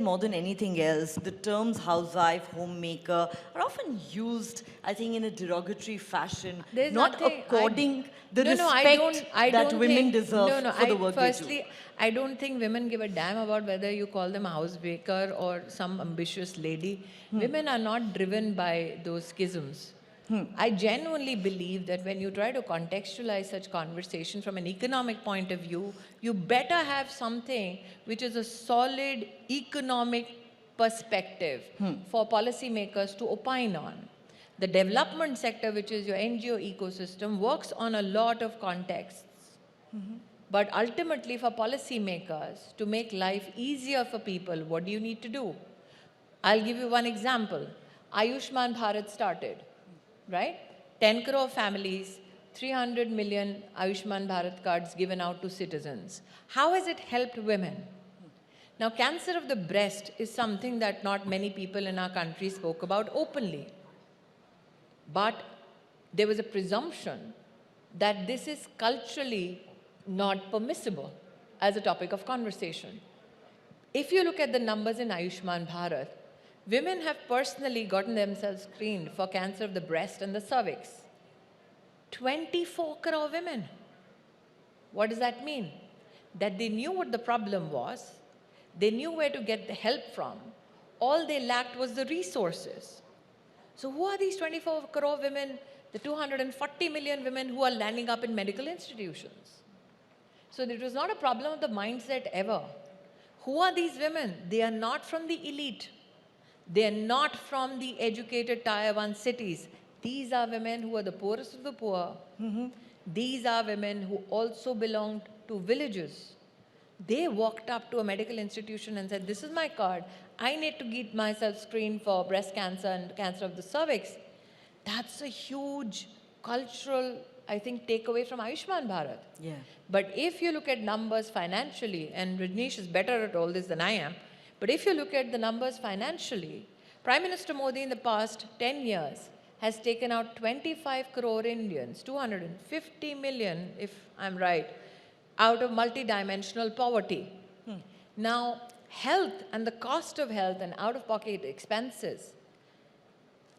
more than anything else, the terms housewife, homemaker are often used, I think, in a derogatory fashion, There's not nothing, according the no, no, respect I that don't women think, deserve no, no, for the work they do. firstly, I don't think women give a damn about whether you call them a housebreaker or some ambitious lady. Women are not driven by those schisms. I genuinely believe that when you try to contextualize such conversation from an economic point of view, you better have something which is a solid economic perspective for policymakers to opine on. The development sector, which is your NGO ecosystem, works on a lot of contexts. But ultimately, for policymakers to make life easier for people, what do you need to do? I'll give you one example. Ayushman Bharat started, right? 10 crore families, 300 million Ayushman Bharat cards given out to citizens. How has it helped women? Now, cancer of the breast is something that not many people in our country spoke about openly. But there was a presumption that this is culturally not permissible as a topic of conversation. If you look at the numbers in Ayushman Bharat, women have personally gotten themselves screened for cancer of the breast and the cervix. 24 crore women. What does that mean? That they knew what the problem was, they knew where to get the help from, all they lacked was the resources. So who are these 24 crore women, the 240 million women who are landing up in medical institutions? So it was not a problem of the mindset ever. Who are these women? They are not from the elite. They are not from the educated Tier 1 cities. These are women who are the poorest of the poor. These are women who also belonged to villages. They walked up to a medical institution and said, this is my card. I need to get myself screened for breast cancer and cancer of the cervix. That's a huge cultural, I think, takeaway from Ayushman Bharat. Yeah. But if you look at numbers financially, and Rajneesh is better at all this than I am, but if you look at the numbers financially, Prime Minister Modi in the past 10 years has taken out 25 crore Indians, 250 million, if I'm right, out of multidimensional poverty. Now, health and the cost of health and out-of-pocket expenses,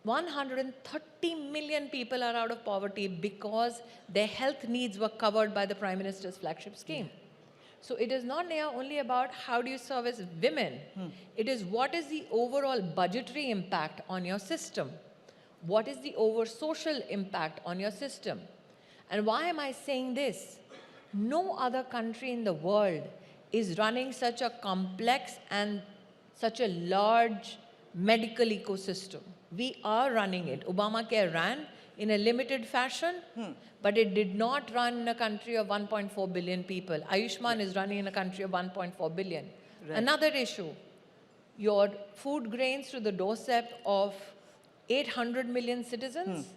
130 million people are out of poverty because their health needs were covered by the Prime Minister's flagship scheme. So it is not now only about how do you service women. It is what is the overall budgetary impact on your system? What is the over social impact on your system? And why am I saying this? No other country in the world is running such a complex and such a large medical ecosystem. We are running it. Obamacare ran in a limited fashion, but it did not run in a country of 1.4 billion people. Ayushman is running in a country of 1.4 billion. Right. Another issue, your food grains to the doorstep of 800 million citizens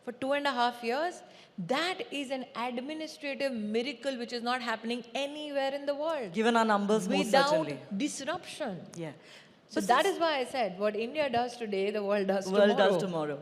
for 2.5 years. That is an administrative miracle which is not happening anywhere in the world. Given our numbers, most certainly. Without disruption. Yeah. So that is why I said, what India does today, the world does tomorrow. The world does tomorrow.